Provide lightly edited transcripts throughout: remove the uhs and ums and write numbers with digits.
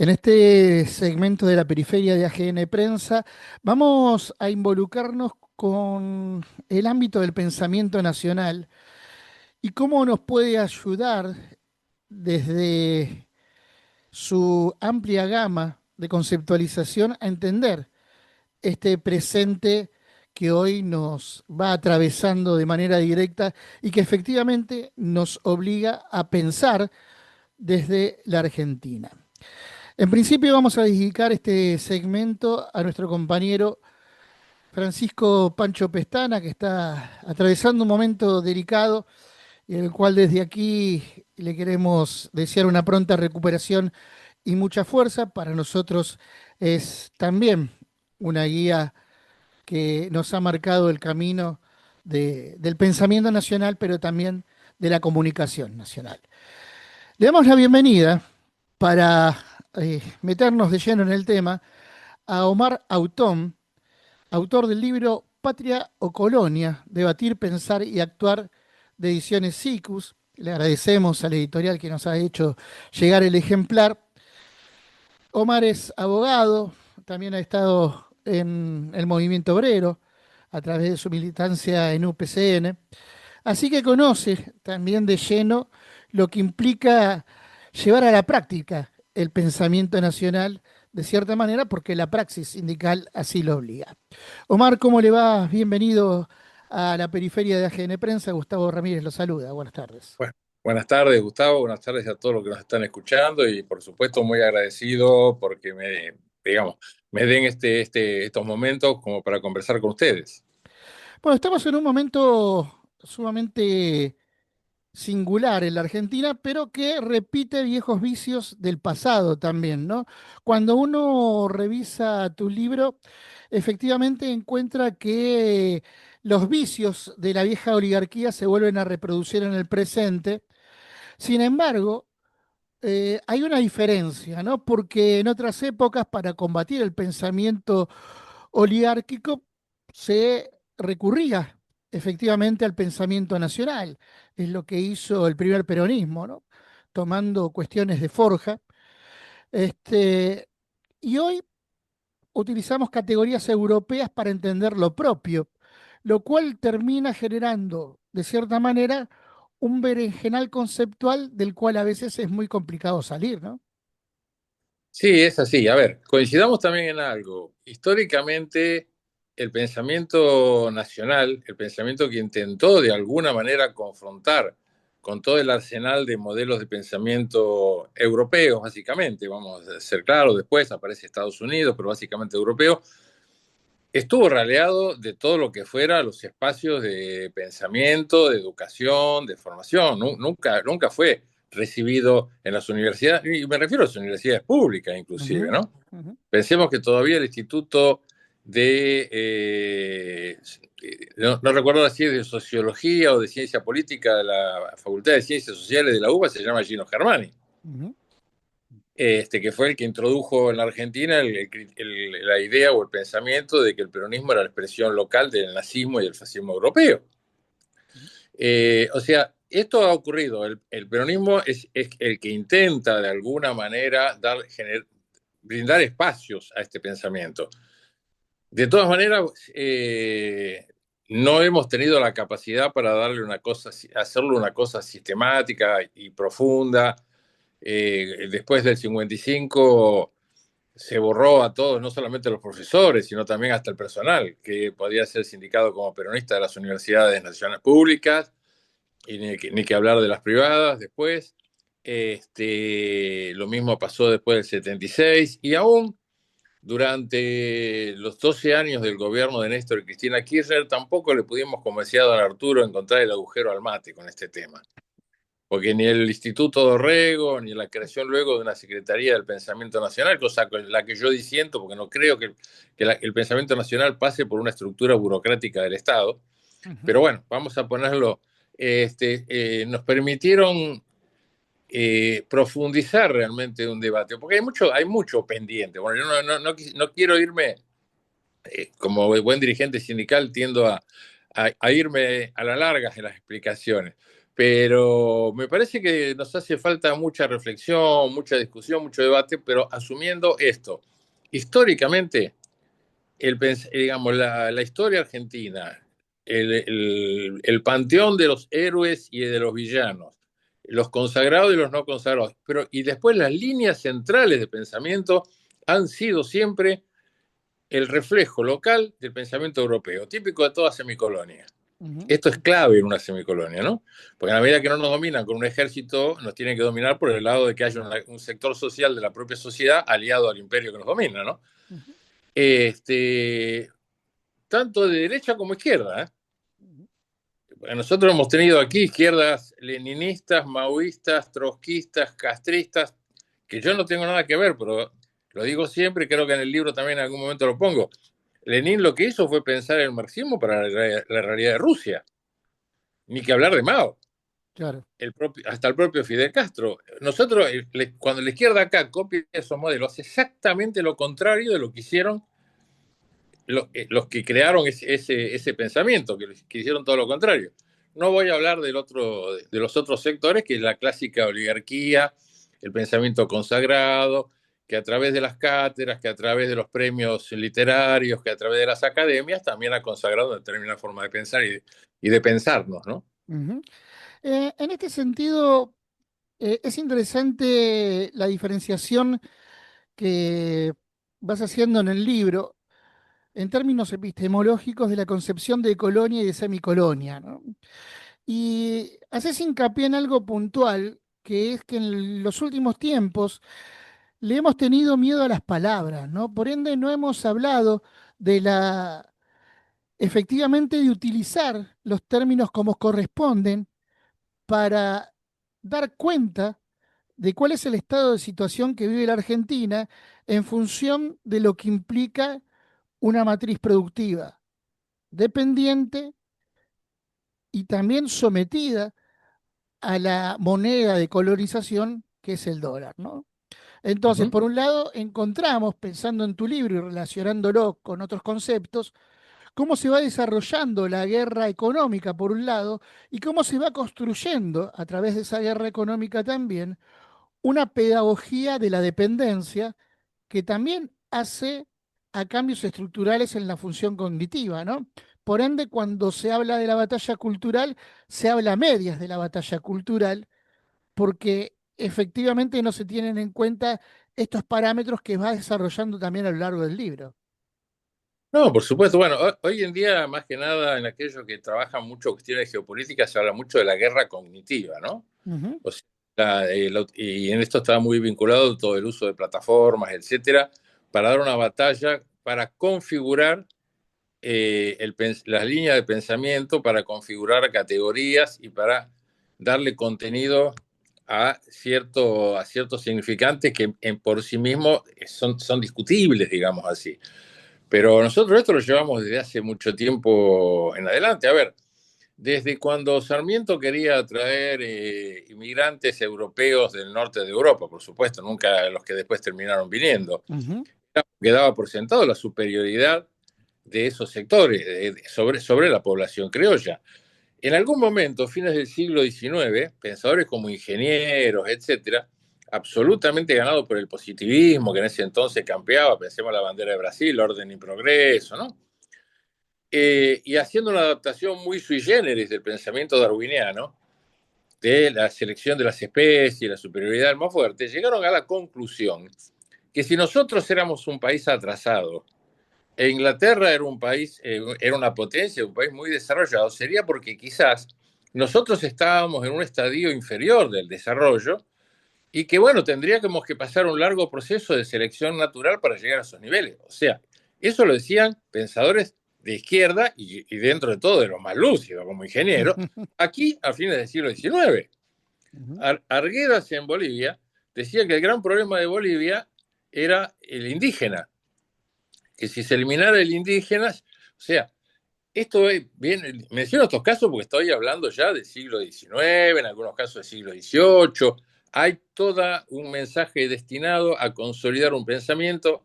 En este segmento de la periferia de AGN Prensa vamos a involucrarnos con el ámbito del pensamiento nacional y cómo nos puede ayudar desde su amplia gama de conceptualización a entender este presente que hoy nos va atravesando de manera directa y que efectivamente nos obliga a pensar desde la Argentina. En principio vamos a dedicar este segmento a nuestro compañero Francisco Pancho Pestana, que está atravesando un momento delicado y en el cual desde aquí le queremos desear una pronta recuperación y mucha fuerza. Para nosotros es también una guía que nos ha marcado el camino del pensamiento nacional, pero también de la comunicación nacional. Le damos la bienvenida para meternos de lleno en el tema a Omar Autón, autor del libro Patria o Colonia, Debatir, Pensar y Actuar de Ediciones Siccus. Le agradecemos a la editorial que nos ha hecho llegar el ejemplar. Omar es abogado, también ha estado en el movimiento obrero a través de su militancia en UPCN, así que conoce también de lleno lo que implica llevar a la práctica el pensamiento nacional de cierta manera, porque la praxis sindical así lo obliga. Omar, ¿cómo le va? Bienvenido a la periferia de AGN Prensa. Gustavo Ramírez lo saluda. Buenas tardes. Bueno, buenas tardes, Gustavo. Buenas tardes a todos los que nos están escuchando y, por supuesto, muy agradecido porque digamos, me den estos momentos como para conversar con ustedes. Bueno, estamos en un momento sumamente singular en la Argentina, pero que repite viejos vicios del pasado también, ¿no? Cuando uno revisa tu libro, efectivamente encuentra que los vicios de la vieja oligarquía se vuelven a reproducir en el presente. Sin embargo, hay una diferencia, ¿no? Porque en otras épocas, para combatir el pensamiento oligárquico, se recurría efectivamente al pensamiento nacional. Es lo que hizo el primer peronismo, ¿no? Tomando cuestiones de forja. Este, y hoy utilizamos categorías europeas para entender lo propio, lo cual termina generando, de cierta manera, un berenjenal conceptual del cual a veces es muy complicado salir, ¿no? Sí, es así. A ver, coincidamos también en algo. Históricamente, el pensamiento nacional, el pensamiento que intentó de alguna manera confrontar con todo el arsenal de modelos de pensamiento europeos, básicamente, vamos a ser claros, después aparece Estados Unidos, pero básicamente europeo, estuvo raleado de todo lo que fuera los espacios de pensamiento, de educación, de formación. Nunca fue recibido en las universidades, y me refiero a las universidades públicas inclusive, Ujú, ¿no? ujú. Pensemos que todavía el Instituto no recuerdo si es de Sociología o de Ciencia Política de la Facultad de Ciencias Sociales de la UBA, se llama Gino Germani, Ujú. que fue el que introdujo en la Argentina la idea o el pensamiento de que el peronismo era la expresión local del nazismo y el fascismo europeo. O sea, esto ha ocurrido. El peronismo es el que intenta de alguna manera brindar espacios a este pensamiento. De todas maneras, no hemos tenido la capacidad para hacerlo una cosa sistemática y profunda. Después del 55 se borró a todos, no solamente a los profesores, sino también hasta el personal, que podía ser sindicado como peronista de las universidades nacionales públicas, y ni que hablar de las privadas después. Lo mismo pasó después del 76, y aún durante los 12 años del gobierno de Néstor y Cristina Kirchner tampoco le pudimos convencer a don Arturo a encontrar el agujero al mate con este tema, porque ni el Instituto Dorrego, ni la creación luego de una Secretaría del Pensamiento Nacional, cosa con la que yo disiento, porque no creo que el pensamiento nacional pase por una estructura burocrática del Estado, Ujú. pero bueno, vamos a ponerlo, nos permitieron profundizar realmente un debate, porque hay mucho pendiente. Bueno, yo no quiero irme, como buen dirigente sindical, tiendo a irme a la larga en las explicaciones. Pero me parece que nos hace falta mucha reflexión, mucha discusión, mucho debate, pero asumiendo esto. Históricamente, digamos, la historia argentina, el panteón de los héroes y de los villanos, los consagrados y los no consagrados, y después las líneas centrales de pensamiento han sido siempre el reflejo local del pensamiento europeo, típico de toda semicolonia. Ujú. Esto es clave en una semicolonia, ¿no? Porque a la medida que no nos dominan con un ejército, nos tienen que dominar por el lado de que haya un sector social de la propia sociedad aliado al imperio que nos domina, ¿no? Ujú. Este, tanto de derecha como izquierda, ¿eh? Ujú. Nosotros hemos tenido aquí izquierdas leninistas, maoístas, trotskistas, castristas, que yo no tengo nada que ver, pero lo digo siempre y creo que en el libro también en algún momento lo pongo. Lenin lo que hizo fue pensar el marxismo para la realidad de Rusia, ni que hablar de Mao, Claro. hasta el propio Fidel Castro. Nosotros, cuando la izquierda acá copia esos modelos, hace exactamente lo contrario de lo que hicieron los que crearon ese pensamiento, que hicieron todo lo contrario. No voy a hablar de los otros sectores, que es la clásica oligarquía, el pensamiento consagrado, que a través de las cátedras, que a través de los premios literarios, que a través de las academias, también ha consagrado una determinada forma de pensar y de pensarnos, ¿no? Ujú. En este sentido, es interesante la diferenciación que vas haciendo en el libro en términos epistemológicos de la concepción de colonia y de semicolonia, ¿no? Y haces hincapié en algo puntual, que es que en los últimos tiempos le hemos tenido miedo a las palabras, ¿no? Por ende, no hemos hablado de la, efectivamente, de utilizar los términos como corresponden para dar cuenta de cuál es el estado de situación que vive la Argentina en función de lo que implica una matriz productiva dependiente y también sometida a la moneda de colonización que es el dólar, ¿no? Uh Entonces, -huh. por un lado, encontramos, pensando en tu libro y relacionándolo con otros conceptos, cómo se va desarrollando la guerra económica, por un lado, y cómo se va construyendo a través de esa guerra económica también una pedagogía de la dependencia que también hace a cambios estructurales en la función cognitiva, ¿no? Por ende, cuando se habla de la batalla cultural, se habla a medias de la batalla cultural, porque efectivamente no se tienen en cuenta estos parámetros que va desarrollando también a lo largo del libro. No, por supuesto. Bueno, hoy en día, más que nada, en aquellos que trabajan mucho cuestiones geopolíticas, se habla mucho de la guerra cognitiva, ¿no? Ujú. O sea, y en esto está muy vinculado todo el uso de plataformas, etcétera, para dar una batalla, para configurar las líneas de pensamiento, para configurar categorías y para darle contenido a ciertos significantes que por sí mismos son discutibles, digamos así. Pero nosotros esto lo llevamos desde hace mucho tiempo en adelante. A ver, desde cuando Sarmiento quería traer inmigrantes europeos del norte de Europa, por supuesto, nunca los que después terminaron viniendo, Ujú. quedaba por sentado la superioridad de esos sectores sobre la población criolla. En algún momento, fines del siglo XIX, pensadores como ingenieros, etcétera, absolutamente ganados por el positivismo que en ese entonces campeaba, pensemos en la bandera de Brasil, orden y progreso, ¿no? Y haciendo una adaptación muy sui generis del pensamiento darwiniano, de la selección de las especies, la superioridad del más fuerte, llegaron a la conclusión que si nosotros éramos un país atrasado e Inglaterra era un país, era una potencia, un país muy desarrollado, sería porque quizás nosotros estábamos en un estadio inferior del desarrollo y que, bueno, tendríamos que pasar un largo proceso de selección natural para llegar a esos niveles. O sea, eso lo decían pensadores de izquierda y dentro de todo de los más lúcidos, como ingenieros, aquí a fines del siglo XIX. Ujú. Arguedas en Bolivia decía que el gran problema de Bolivia era el indígena, que si se eliminara el indígena, o sea, esto es bien, menciono estos casos porque estoy hablando ya del siglo XIX, en algunos casos del siglo XVIII. Hay todo un mensaje destinado a consolidar un pensamiento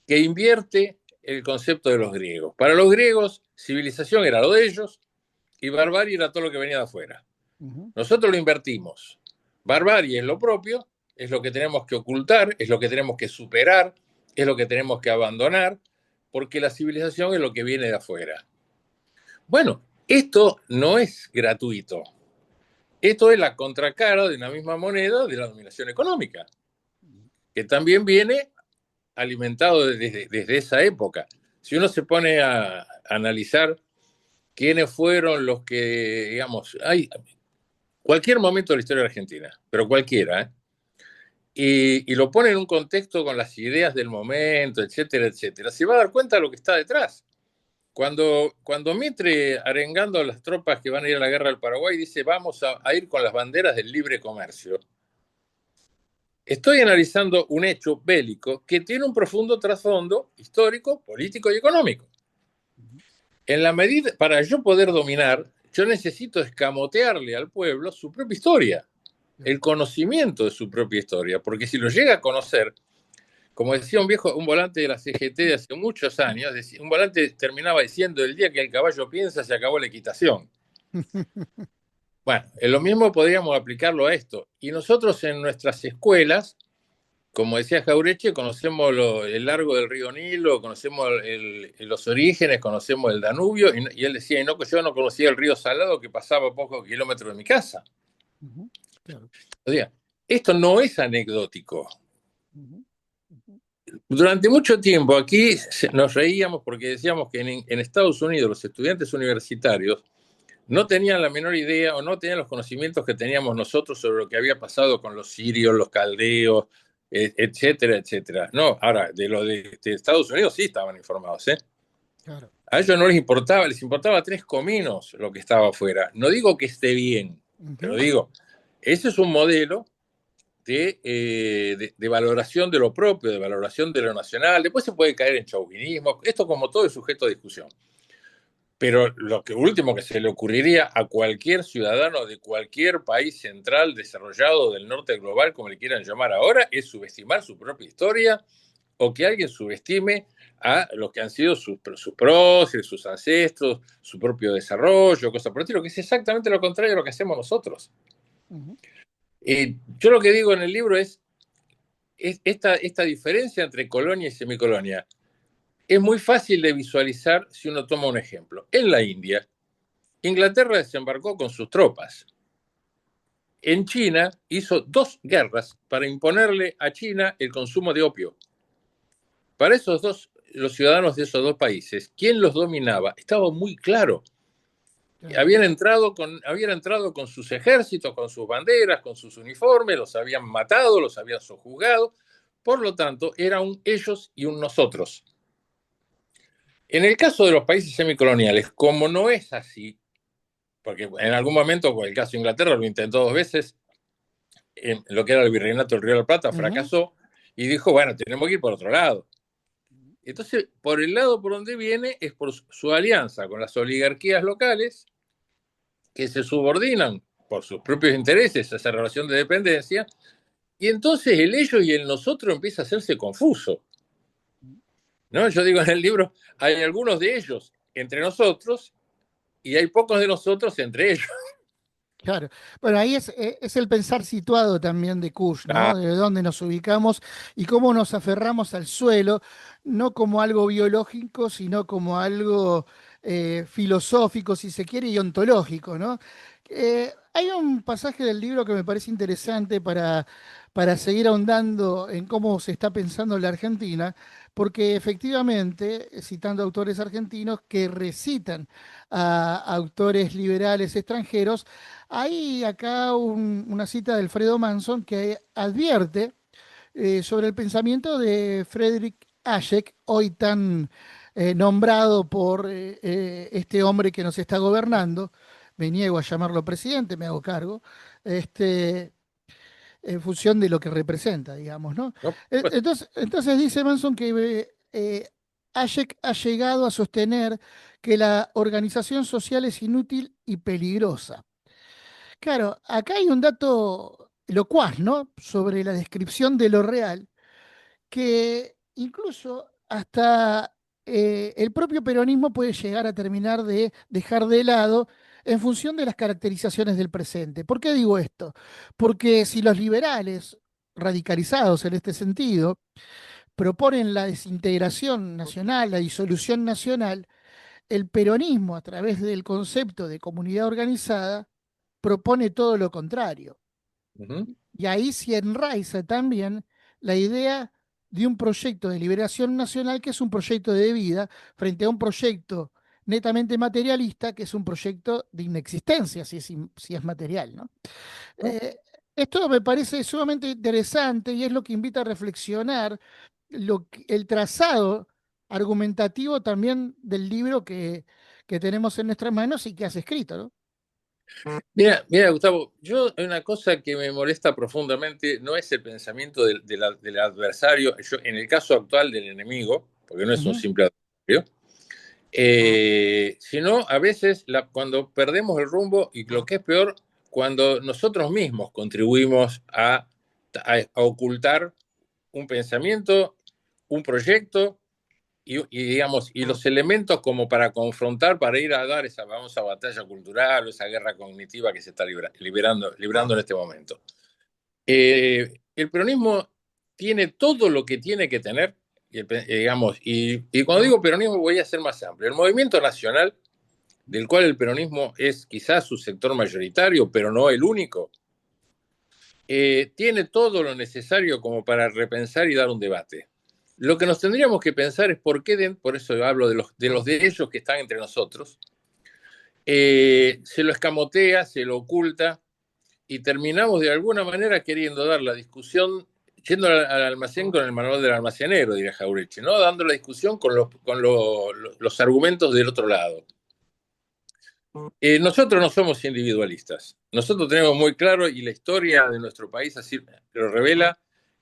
que invierte el concepto de los griegos. Para los griegos, civilización era lo de ellos y barbarie era todo lo que venía de afuera. Ujú, Nosotros lo invertimos. Barbarie es lo propio, es lo que tenemos que ocultar, es lo que tenemos que superar, es lo que tenemos que abandonar, porque la civilización es lo que viene de afuera. Bueno, esto no es gratuito. Esto es la contracara de una misma moneda de la dominación económica, que también viene alimentado desde esa época. Si uno se pone a analizar quiénes fueron los que, digamos, hay cualquier momento de la historia argentina, pero cualquiera, ¿eh? Y lo pone en un contexto con las ideas del momento, etcétera, etcétera, se va a dar cuenta de lo que está detrás. Cuando Mitre, arengando a las tropas que van a ir a la guerra del Paraguay, dice vamos a ir con las banderas del libre comercio, estoy analizando un hecho bélico que tiene un profundo trasfondo histórico, político y económico. En la medida, para yo poder dominar, yo necesito escamotearle al pueblo su propia historia, el conocimiento de su propia historia, porque si lo llega a conocer, como decía un volante de la CGT de hace muchos años, un volante terminaba diciendo: el día que el caballo piensa se acabó la equitación. Bueno, lo mismo podríamos aplicarlo a esto. Y nosotros en nuestras escuelas, como decía Jaureche, conocemos el largo del río Nilo, conocemos los orígenes, conocemos el Danubio, y él decía, no, que yo no conocía el río Salado que pasaba a pocos kilómetros de mi casa. ujú, claro. O sea, esto no es anecdótico. Ujú, ujú, Durante mucho tiempo aquí nos reíamos porque decíamos que en Estados Unidos los estudiantes universitarios no tenían la menor idea o no tenían los conocimientos que teníamos nosotros sobre lo que había pasado con los sirios, los caldeos, etcétera, etcétera. No, ahora, de lo de Estados Unidos sí estaban informados, ¿eh? claro. A ellos no les importaba tres cominos lo que estaba afuera. No digo que esté bien, pero Ujú, digo, ese es un modelo de valoración de lo propio, de valoración de lo nacional. Después se puede caer en chauvinismo, esto como todo es sujeto a discusión. Pero lo que último que se le ocurriría a cualquier ciudadano de cualquier país central desarrollado del norte global, como le quieran llamar ahora, es subestimar su propia historia o que alguien subestime a los que han sido sus próceres, sus ancestros, su propio desarrollo, cosas por el estilo, que es exactamente lo contrario de lo que hacemos nosotros. ujú, Yo lo que digo en el libro es esta diferencia entre colonia y semicolonia. Es muy fácil de visualizar si uno toma un ejemplo. En la India, Inglaterra desembarcó con sus tropas. En China hizo 2 guerras para imponerle a China el consumo de opio. Para esos dos, los ciudadanos de esos dos países, ¿quién los dominaba? Estaba muy claro. claro. Habían entrado con sus ejércitos, con sus banderas, con sus uniformes, los habían matado, los habían sojuzgado. Por lo tanto, era un ellos y un nosotros. En el caso de los países semicoloniales, como no es así, porque en algún momento, con el caso de Inglaterra, lo intentó 2 veces, en lo que era el virreinato del Río de la Plata, Ujú, fracasó y dijo, bueno, tenemos que ir por otro lado. Entonces, por el lado por donde viene es por su alianza con las oligarquías locales que se subordinan por sus propios intereses a esa relación de dependencia, y entonces el ellos y el nosotros empieza a hacerse confuso. ¿No? Yo digo en el libro, hay algunos de ellos entre nosotros y hay pocos de nosotros entre ellos. claro. Bueno, ahí es el pensar situado también de Kush, Ah, ¿no? De dónde nos ubicamos y cómo nos aferramos al suelo, no como algo biológico, sino como algo filosófico, si se quiere, y ontológico, ¿no? Hay un pasaje del libro que me parece interesante para seguir ahondando en cómo se está pensando en la Argentina, porque efectivamente, citando autores argentinos que recitan a autores liberales extranjeros, hay acá una cita de Alfredo Manson que advierte sobre el pensamiento de Friedrich Hayek, hoy tan nombrado por este hombre que nos está gobernando. Me niego a llamarlo presidente, me hago cargo, este, en función de lo que representa, digamos, ¿no? no, pues, Entonces dice Manson que Hayek ha llegado a sostener que la organización social es inútil y peligrosa. Claro, acá hay un dato locuaz, ¿no? Sobre la descripción de lo real, que incluso hasta el propio peronismo puede llegar a terminar de dejar de lado en función de las caracterizaciones del presente. ¿Por qué digo esto? Porque si los liberales, radicalizados en este sentido, proponen la desintegración nacional, la disolución nacional, el peronismo, a través del concepto de comunidad organizada, propone todo lo contrario. Ujú. Y ahí se enraiza también la idea de un proyecto de liberación nacional que es un proyecto de vida frente a un proyecto netamente materialista que es un proyecto de inexistencia, si es material, ¿no? Eh, Esto me parece sumamente interesante y es lo que invita a reflexionar el trazado argumentativo también del libro que tenemos en nuestras manos y que has escrito, ¿no? Mira, Gustavo, yo hay una cosa que me molesta profundamente no es el pensamiento del adversario, en el caso actual del enemigo, porque no es un Ujú. simple adversario, sino a veces cuando perdemos el rumbo y lo que es peor, cuando nosotros mismos contribuimos a ocultar un pensamiento, un proyecto digamos, y los elementos como para confrontar, para ir a dar esa famosa batalla cultural o esa guerra cognitiva que se está librando en este momento. El peronismo tiene todo lo que tiene que tener, digamos, y cuando digo peronismo voy a ser más amplio. El movimiento nacional, del cual el peronismo es quizás su sector mayoritario, pero no el único, tiene todo lo necesario como para repensar y dar un debate. Lo que nos tendríamos que pensar es por eso hablo de ellos que están entre nosotros, se lo escamotea, se lo oculta y terminamos de alguna manera queriendo dar la discusión, yendo al almacén con el manual del almacenero, diría Jaureche, ¿no? Dando la discusión los argumentos del otro lado. Nosotros no somos individualistas. Nosotros tenemos muy claro, y la historia de nuestro país así lo revela,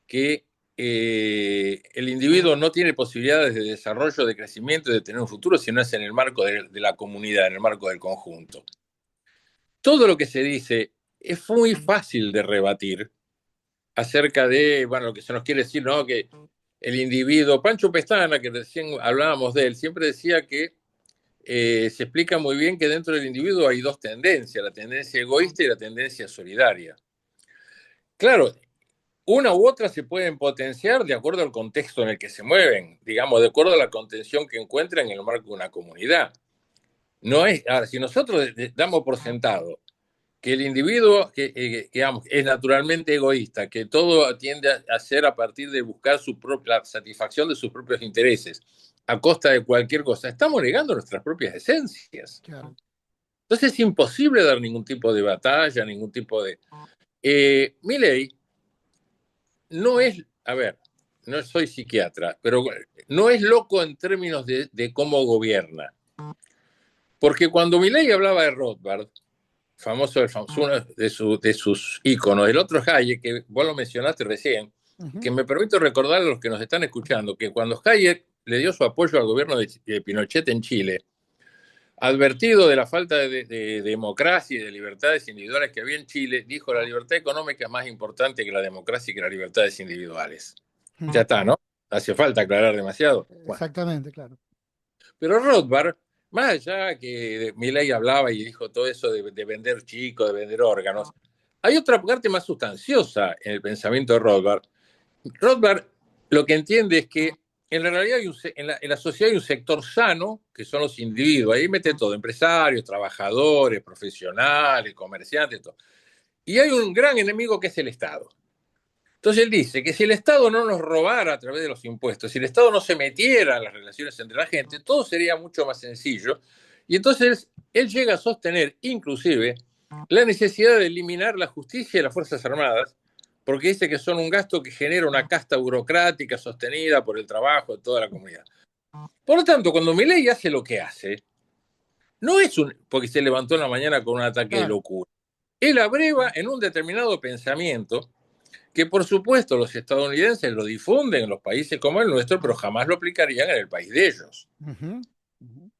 que el individuo no tiene posibilidades de desarrollo, de crecimiento y de tener un futuro si no es en el marco de la comunidad, en el marco del conjunto. Todo lo que se dice es muy fácil de rebatir acerca de, bueno, lo que se nos quiere decir, ¿no? Que el individuo, Pancho Pestana, que recién hablábamos de él, siempre decía que se explica muy bien que dentro del individuo hay dos tendencias, la tendencia egoísta y la tendencia solidaria. Claro, una u otra se pueden potenciar de acuerdo al contexto en el que se mueven, digamos, de acuerdo a la contención que encuentran en el marco de una comunidad. No es, ahora, si nosotros damos por sentado que el individuo digamos, es naturalmente egoísta, que todo tiende a ser a partir de buscar la satisfacción de sus propios intereses a costa de cualquier cosa, estamos negando nuestras propias esencias. Claro. Entonces es imposible dar ningún tipo de batalla, ningún tipo de... Milei no es, a ver, no soy psiquiatra, pero no es loco en términos de cómo gobierna. Porque cuando Milei hablaba de Rothbard, uno de sus íconos, el otro Hayek, que vos lo mencionaste recién, Ujú. que me permito recordar a los que nos están escuchando, que cuando Hayek le dio su apoyo al gobierno de Pinochet en Chile, advertido de la falta de democracia y de libertades individuales que había en Chile, dijo la libertad económica es más importante que la democracia y que las libertades individuales. Ya Ujú. está, ¿no? Hace falta aclarar demasiado. Bueno, Exactamente, claro. pero Rothbard, más allá que Milei hablaba y dijo todo eso de vender chicos, de vender órganos, hay otra parte más sustanciosa en el pensamiento de Rothbard. Rothbard lo que entiende es que en la realidad en la sociedad hay un sector sano, que son los individuos. Ahí mete todo, empresarios, trabajadores, profesionales, comerciantes, todo. Y hay un gran enemigo que es el Estado. Entonces él dice que si el Estado no nos robara a través de los impuestos, si el Estado no se metiera en las relaciones entre la gente, todo sería mucho más sencillo. Y entonces él llega a sostener inclusive la necesidad de eliminar la justicia y las Fuerzas Armadas, porque dice que son un gasto que genera una casta burocrática sostenida por el trabajo de toda la comunidad. Por lo tanto, cuando Milei hace lo que hace, no es porque se levantó en la mañana con un ataque de Claro. locura. Él abreva en un determinado pensamiento que por supuesto los estadounidenses lo difunden en los países como el nuestro, pero jamás lo aplicarían en el país de ellos. Ujú. Ujú.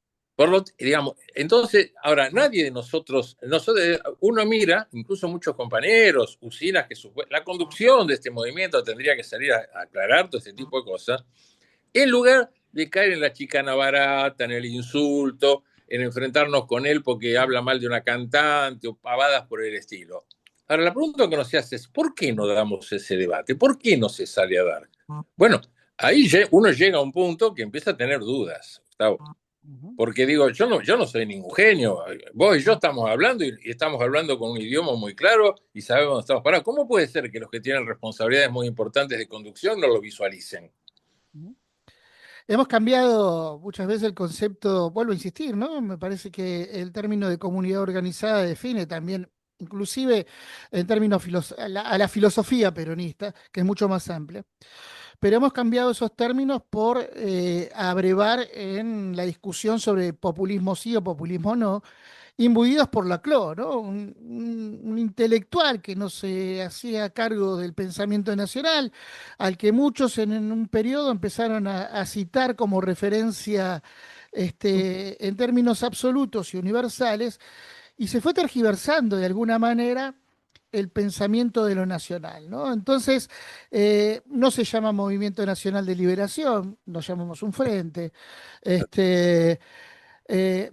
Digamos, entonces, ahora nadie de nosotros, uno mira, incluso muchos compañeros, usinas la conducción de este movimiento tendría que salir a aclarar todo este tipo de cosas, en lugar de caer en la chicana barata, en el insulto, en enfrentarnos con él porque habla mal de una cantante o pavadas por el estilo. Ahora, la pregunta que nos se hace es, ¿por qué no damos ese debate? ¿Por qué no se sale a dar? Bueno, ahí uno llega a un punto que empieza a tener dudas, Gustavo. Ujú. Porque digo, yo no soy ningún genio. Vos y yo estamos hablando y estamos hablando con un idioma muy claro y sabemos dónde estamos parados. ¿Cómo puede ser que los que tienen responsabilidades muy importantes de conducción no lo visualicen? Ujú. Hemos cambiado muchas veces el concepto, vuelvo a insistir, ¿no? Me parece que el término de comunidad organizada define también, inclusive en términos a la filosofía peronista, que es mucho más amplia. Pero hemos cambiado esos términos por abrevar en la discusión sobre populismo sí o populismo no, imbuidos por Laclau, ¿no? Un intelectual que no se hacía cargo del pensamiento nacional, al que muchos en un periodo empezaron a citar como referencia en términos absolutos y universales, y se fue tergiversando de alguna manera el pensamiento de lo nacional, ¿no? Entonces, no se llama Movimiento Nacional de Liberación, nos llamamos un frente. Este,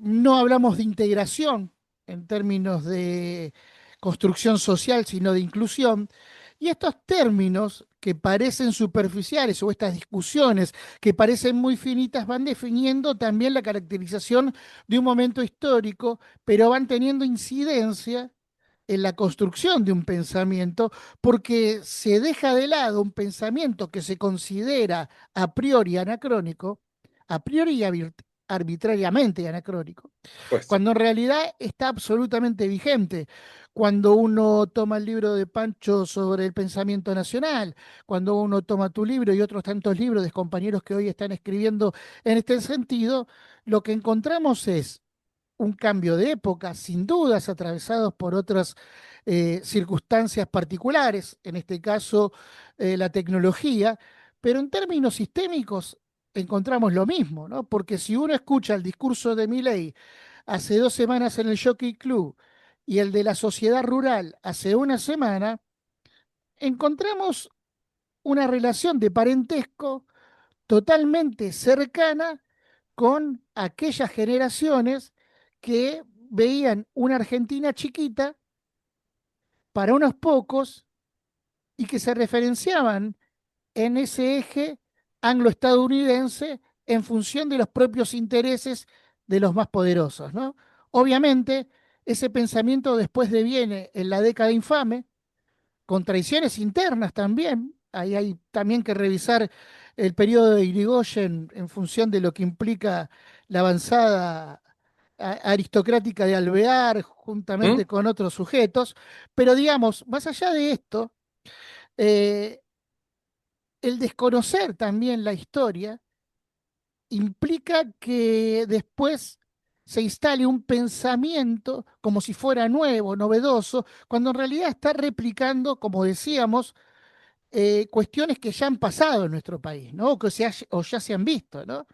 no hablamos de integración en términos de construcción social, sino de inclusión. Y estos términos que parecen superficiales o estas discusiones que parecen muy finitas van definiendo también la caracterización de un momento histórico, pero van teniendo incidencia en la construcción de un pensamiento, porque se deja de lado un pensamiento que se considera a priori anacrónico, a priori y arbitrariamente anacrónico, Pues, cuando en realidad está absolutamente vigente. Cuando uno toma el libro de Pancho sobre el pensamiento nacional, cuando uno toma tu libro y otros tantos libros de compañeros que hoy están escribiendo en este sentido, lo que encontramos es un cambio de época, sin dudas, atravesados por otras circunstancias particulares, en este caso la tecnología, pero en términos sistémicos encontramos lo mismo, ¿no? Porque si uno escucha el discurso de Milei hace 2 semanas en el Jockey Club y el de la sociedad rural hace una semana, encontramos una relación de parentesco totalmente cercana con aquellas generaciones que veían una Argentina chiquita para unos pocos y que se referenciaban en ese eje anglo-estadounidense en función de los propios intereses de los más poderosos, ¿no? Obviamente, ese pensamiento después deviene en la década infame, con traiciones internas también. Ahí hay también que revisar el periodo de Irigoyen en función de lo que implica la avanzada aristocrática de Alvear, juntamente ¿Mm? con otros sujetos. Pero digamos, más allá de esto, eh, el desconocer también la historia implica que después se instale un pensamiento como si fuera nuevo, novedoso, cuando en realidad está replicando, como decíamos, cuestiones que ya han pasado en nuestro país, ¿no? O ya se han visto, ¿no?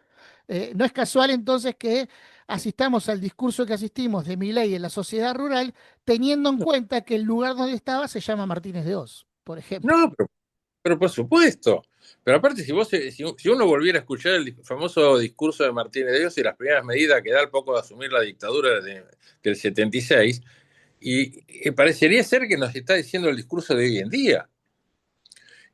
No es casual entonces que asistamos al discurso que asistimos de Milei en la sociedad rural, teniendo en cuenta que el lugar donde estaba se llama Martínez de Oz, por ejemplo. No, pero por supuesto. Pero aparte, si uno volviera a escuchar el famoso discurso de Martínez de Dios y las primeras medidas que da al poco de asumir la dictadura del 76, y parecería ser que nos está diciendo el discurso de hoy en día.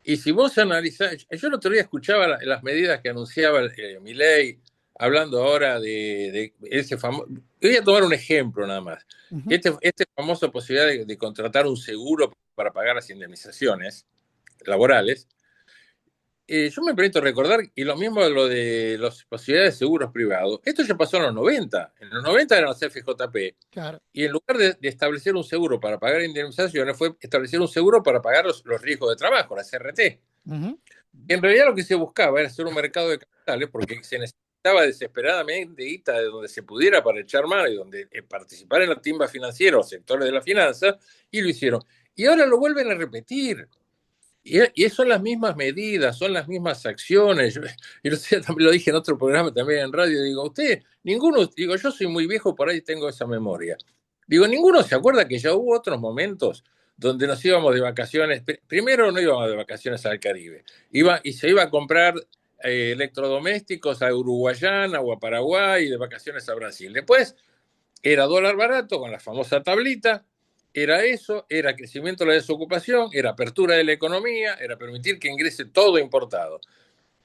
Y si vos analizás, yo el otro día escuchaba las medidas que anunciaba Milei, hablando ahora de ese famoso. Voy a tomar un ejemplo nada más. Ujú. Este famoso posibilidad de contratar un seguro para pagar las indemnizaciones laborales. Yo me permito recordar, y lo mismo de lo de las posibilidades de seguros privados, esto ya pasó en los 90. En los 90 eran los FJP, Claro. y en lugar de establecer un seguro para pagar indemnizaciones, fue establecer un seguro para pagar los riesgos de trabajo, la CRT. Ujú. En realidad lo que se buscaba era hacer un mercado de capitales porque se necesitaba desesperadamente guita de donde se pudiera para echar mano y donde participar en la timba financiera o sectores de la finanza, y lo hicieron. Y ahora lo vuelven a repetir. Y son las mismas medidas, son las mismas acciones. Yo también lo dije en otro programa, también en radio, digo, usted, ninguno, digo, yo soy muy viejo, por ahí tengo esa memoria. Digo, ninguno se acuerda que ya hubo otros momentos donde nos íbamos de vacaciones. Primero no íbamos de vacaciones al Caribe, y se iba a comprar electrodomésticos a Uruguayana o a Paraguay y de vacaciones a Brasil. Después era dólar barato con la famosa tablita, era eso, era crecimiento de la desocupación, era apertura de la economía, era permitir que ingrese todo importado.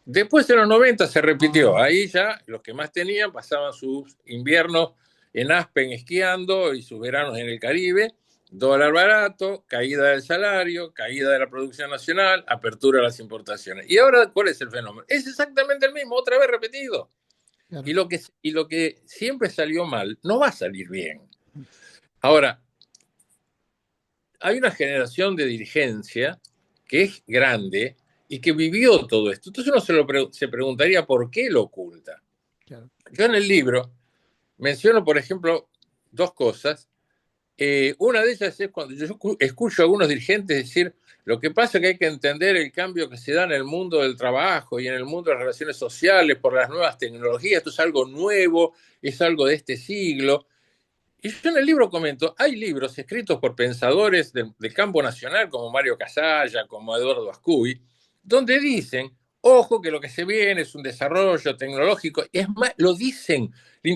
Después en los 90 se repitió, ahí ya los que más tenían pasaban sus inviernos en Aspen esquiando y sus veranos en el Caribe, dólar barato, caída del salario, caída de la producción nacional, apertura de las importaciones. ¿Y ahora cuál es el fenómeno? Es exactamente el mismo, otra vez repetido. Claro. Y lo que siempre salió mal, no va a salir bien. Ahora, hay una generación de dirigencia que es grande y que vivió todo esto. Entonces uno se preguntaría por qué lo oculta. Claro. Yo en el libro menciono, por ejemplo, dos cosas. Una de ellas es cuando yo escucho a algunos dirigentes decir, lo que pasa es que hay que entender el cambio que se da en el mundo del trabajo y en el mundo de las relaciones sociales por las nuevas tecnologías. Esto es algo nuevo, es algo de este siglo. Y yo en el libro comento, hay libros escritos por pensadores del campo nacional, como Mario Casalla, como Eduardo Ascuy, donde dicen, ojo que lo que se viene es un desarrollo tecnológico, y es más, lo dicen,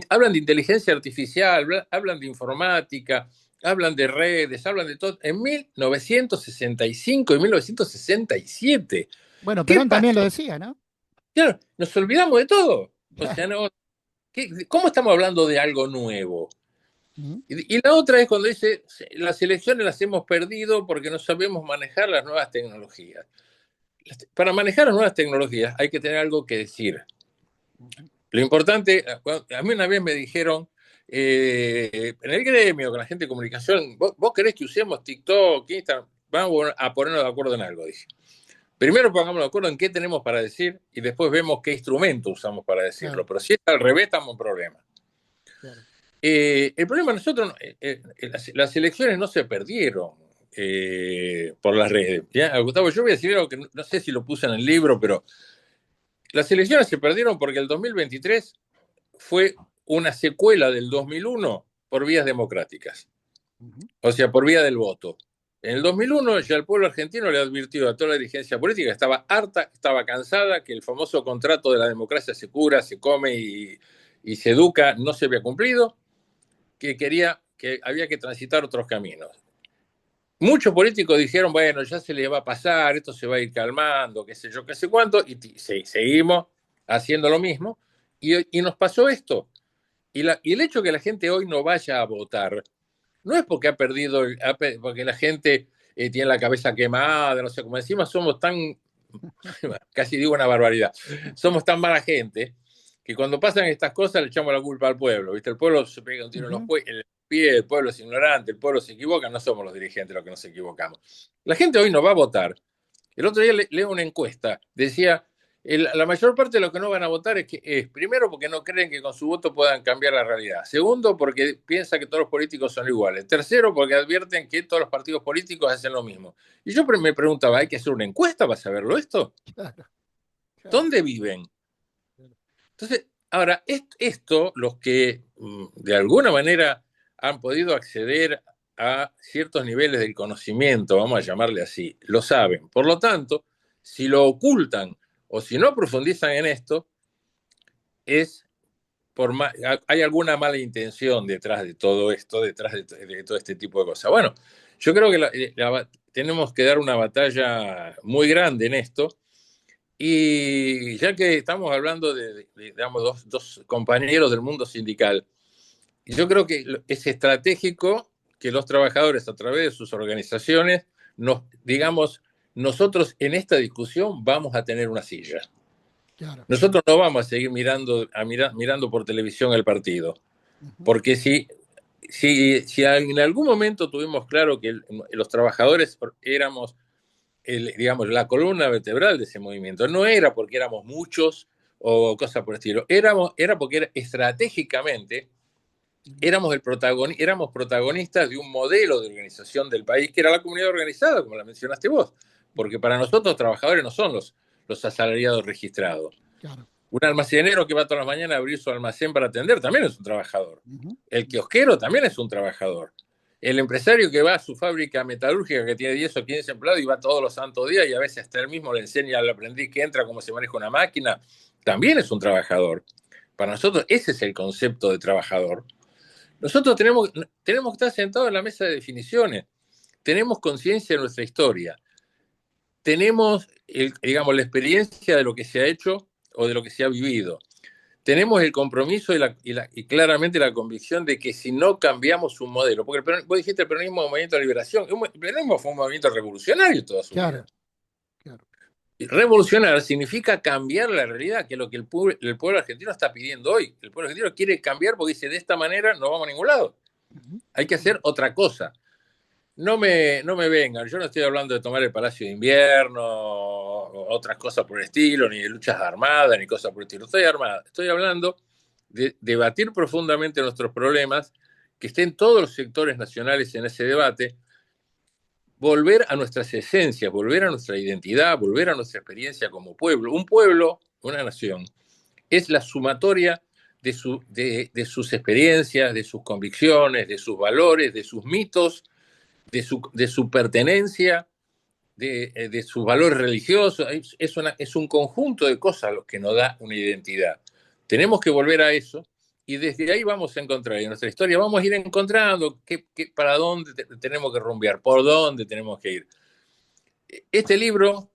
hablan de inteligencia artificial, hablan de informática, hablan de redes, hablan de todo, en 1965 y 1967. Bueno, ¿Qué Perón también lo pasó? decía, ¿no? Claro, nos olvidamos de todo. O Claro. sea, no, ¿cómo estamos hablando de algo nuevo? Ujú. Y la otra es cuando dice, las elecciones las hemos perdido porque no sabemos manejar las nuevas tecnologías. Para manejar las nuevas tecnologías hay que tener algo que decir. Ujú. Lo importante, a mí una vez me dijeron, en el gremio, con la gente de comunicación, ¿vos querés que usemos TikTok, Instagram? Vamos a ponernos de acuerdo en algo, dije. Primero pongamos de acuerdo en qué tenemos para decir y después vemos qué instrumento usamos para decirlo. Claro, Pero si es al revés, estamos en problema. claro. El problema nosotros, las elecciones no se perdieron por las redes. ¿Ya? Gustavo, yo voy a decir algo que no sé si lo puse en el libro, pero las elecciones se perdieron porque el 2023 fue una secuela del 2001 por vías democráticas, Ujú. o sea, por vía del voto. En el 2001 ya el pueblo argentino le advirtió a toda la dirigencia política que estaba harta, estaba cansada, que el famoso contrato de la democracia se cura, se come y se educa no se había cumplido, que había que transitar otros caminos. Muchos políticos dijeron, bueno, ya se le va a pasar, esto se va a ir calmando, qué sé yo, qué sé cuánto, y seguimos haciendo lo mismo, y nos pasó esto. Y el hecho de que la gente hoy no vaya a votar, no es porque ha perdido, porque la gente tiene la cabeza quemada, no sé, como encima somos tan, casi digo una barbaridad, somos tan mala gente que cuando pasan estas cosas le echamos la culpa al pueblo, ¿viste? El pueblo se pega un tiro en Ujú. el pie, el pueblo es ignorante, el pueblo se equivoca, no somos los dirigentes los que nos equivocamos. La gente hoy no va a votar. El otro día leo una encuesta, decía, la mayor parte de los que no van a votar primero porque no creen que con su voto puedan cambiar la realidad. Segundo, porque piensan que todos los políticos son iguales. Tercero, porque advierten que todos los partidos políticos hacen lo mismo. Y yo me preguntaba, ¿hay que hacer una encuesta para saberlo esto? Claro, claro, ¿Dónde viven? claro. Entonces, ahora, esto, los que de alguna manera han podido acceder a ciertos niveles del conocimiento, vamos a llamarle así, lo saben. Por lo tanto, si lo ocultan o si no profundizan en esto, es hay alguna mala intención detrás de todo esto, detrás de todo este tipo de cosas. Bueno, yo creo que tenemos que dar una batalla muy grande en esto. Y ya que estamos hablando digamos, dos compañeros del mundo sindical, yo creo que es estratégico que los trabajadores a través de sus organizaciones, digamos, nosotros en esta discusión vamos a tener una silla. Claro. Nosotros no vamos a seguir mirando por televisión el partido, Ujú. porque si en algún momento tuvimos claro que los trabajadores éramos digamos, la columna vertebral de ese movimiento. No era porque éramos muchos o cosas por el estilo. Era porque estratégicamente Ujú. éramos protagonistas de un modelo de organización del país que era la comunidad organizada, como la mencionaste vos. Porque para nosotros los trabajadores no son los asalariados registrados. Claro. Un almacenero que va todas las mañanas a abrir su almacén para atender también es un trabajador. Ujú. El kiosquero también es un trabajador. El empresario que va a su fábrica metalúrgica que tiene 10 o 15 empleados y va todos los santos días y a veces hasta él mismo le enseña al aprendiz que entra cómo se maneja una máquina, también es un trabajador. Para nosotros ese es el concepto de trabajador. Nosotros tenemos que estar sentados en la mesa de definiciones, tenemos conciencia de nuestra historia, tenemos, digamos, la experiencia de lo que se ha hecho o de lo que se ha vivido. Tenemos el compromiso y claramente la convicción de que si no cambiamos un modelo, porque vos dijiste el peronismo es un movimiento de liberación, el peronismo fue un movimiento revolucionario toda su Claro, vida. claro. Y revolucionar significa cambiar la realidad, que es lo que el pueblo argentino está pidiendo hoy. El pueblo argentino quiere cambiar porque dice, de esta manera no vamos a ningún lado. Ujú. Hay que hacer otra cosa. No me vengan, yo no estoy hablando de tomar el Palacio de Invierno o otras cosas por el estilo, ni de luchas armadas, ni cosas por el estilo. Estoy hablando de debatir profundamente nuestros problemas, que estén todos los sectores nacionales en ese debate, volver a nuestras esencias, volver a nuestra identidad, volver a nuestra experiencia como pueblo. Un pueblo, una nación, es la sumatoria de sus experiencias, de sus convicciones, de sus valores, de sus mitos, de su pertenencia, de sus valores religiosos. Es un conjunto de cosas lo que nos da una identidad. Tenemos que volver a eso y desde ahí vamos a encontrar, en nuestra historia vamos a ir encontrando para dónde tenemos que rumbear, por dónde tenemos que ir. Este libro,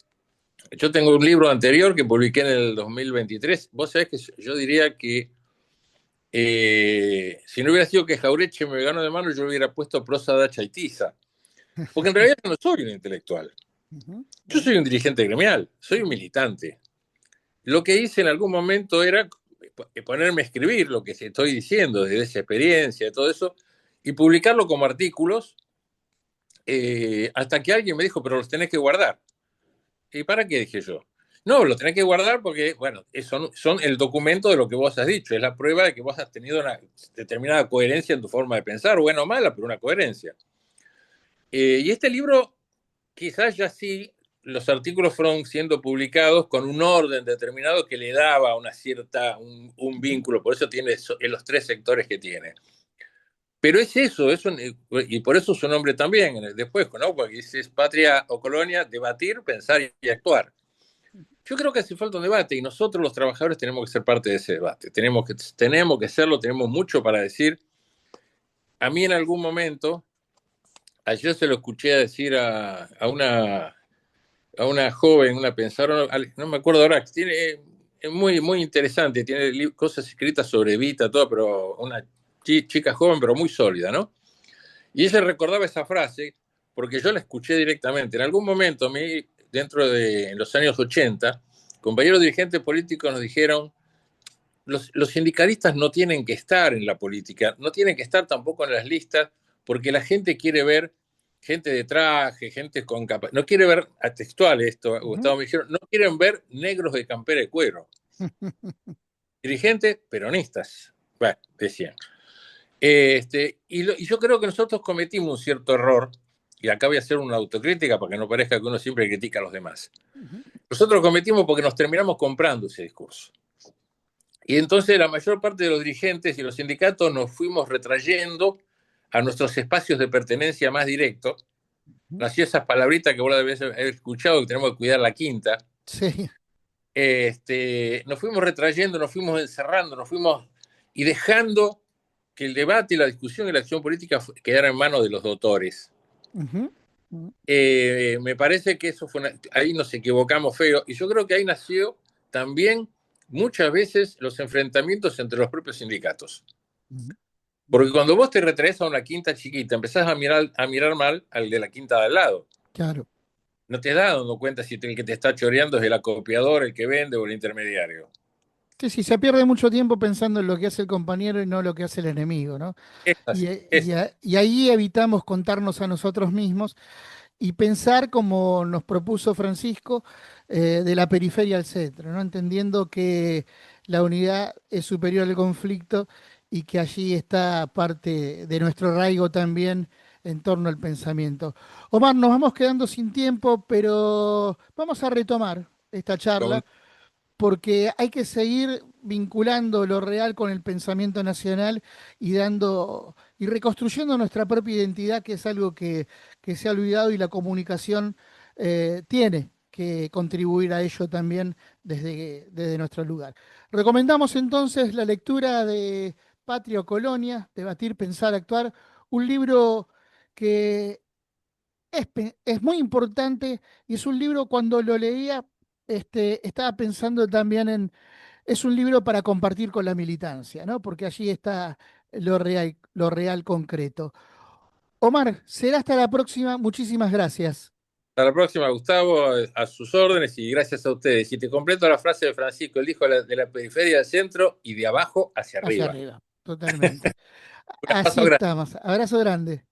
yo tengo un libro anterior que publiqué en el 2023, vos sabés que yo diría que si no hubiera sido que Jaureche me ganó de mano, yo hubiera puesto prosa de Chaitiza, porque en realidad no soy un intelectual. Ujú. Yo soy un dirigente gremial, soy un militante. Lo que hice en algún momento era ponerme a escribir lo que estoy diciendo desde esa experiencia, de todo eso, y publicarlo como artículos, hasta que alguien me dijo, pero los tenés que guardar. ¿Y para qué? Dije yo. No, los tenés que guardar porque, bueno, son el documento de lo que vos has dicho, es la prueba de que vos has tenido una determinada coherencia en tu forma de pensar, buena o mala, pero una coherencia. Y este libro, quizás ya sí, los artículos fueron siendo publicados con un orden determinado que le daba un vínculo, por eso tiene en los tres sectores que tiene. Pero es eso, y por eso su nombre también, después, ¿no? Porque dice patria o colonia, debatir, pensar y actuar. Yo creo que hace falta un debate y nosotros los trabajadores tenemos que ser parte de ese debate. Tenemos que serlo, tenemos mucho para decir. A mí en algún momento, ayer se lo escuché decir a una joven, una pensadora, no me acuerdo ahora, tiene, es muy, muy interesante, tiene cosas escritas sobre Evita, todo, pero una chica joven, pero muy sólida, ¿no? Y ella recordaba esa frase porque yo la escuché directamente. En algún momento, a mí, en los años 80, compañeros dirigentes políticos nos dijeron, los sindicalistas no tienen que estar en la política, no tienen que estar tampoco en las listas, porque la gente quiere ver gente de traje, gente con capa, no quiere ver, a textual esto, Ujú. Gustavo me dijeron, no quieren ver negros de campera de cuero. Dirigentes peronistas, bueno, decían. Y yo creo que nosotros cometimos un cierto error, y acá voy a hacer una autocrítica para que no parezca que uno siempre critica a los demás. Ujú. Nosotros cometimos porque nos terminamos comprando ese discurso. Y entonces la mayor parte de los dirigentes y los sindicatos nos fuimos retrayendo a nuestros espacios de pertenencia más directos. Nació esas palabritas que vos debés haber escuchado, que tenemos que cuidar la quinta. Sí. Nos fuimos retrayendo, nos fuimos encerrando, nos fuimos y dejando que el debate y la discusión y la acción política quedara en manos de los doctores. Ujú. Ujú. Me parece que ahí nos equivocamos feo y yo creo que ahí nació también muchas veces los enfrentamientos entre los propios sindicatos. Ujú. Porque cuando vos te retraes a una quinta chiquita, empezás a mirar mal al de la quinta de al lado. Claro. No te das dando cuenta si el que te está choreando es el acopiador, el que vende o el intermediario. Sí, sí, se pierde mucho tiempo pensando en lo que hace el compañero y no lo que hace el enemigo, ¿no? Es Y, así, eh, es y a- y ahí evitamos contarnos a nosotros mismos y pensar como nos propuso Francisco, de la periferia al centro, ¿no? Entendiendo que la unidad es superior al conflicto y que allí está parte de nuestro arraigo también en torno al pensamiento. Omar, nos vamos quedando sin tiempo, pero vamos a retomar esta como charla porque hay que seguir vinculando lo real con el pensamiento nacional y dando y reconstruyendo nuestra propia identidad, que es algo que se ha olvidado y la comunicación tiene que contribuir a ello también desde nuestro lugar. Recomendamos entonces la lectura de Patria o Colonia, Debatir, Pensar, Actuar, un libro que es muy importante y es un libro cuando lo leía, estaba pensando también es un libro para compartir con la militancia, ¿no? Porque allí está lo real concreto. Omar, será hasta la próxima. Muchísimas gracias. Hasta la próxima, Gustavo, a sus órdenes y gracias a ustedes. Y te completo la frase de Francisco, él dijo de la periferia al centro y de abajo hacia Hacia arriba. arriba, totalmente. Un Así abrazo grande. estamos. Abrazo grande.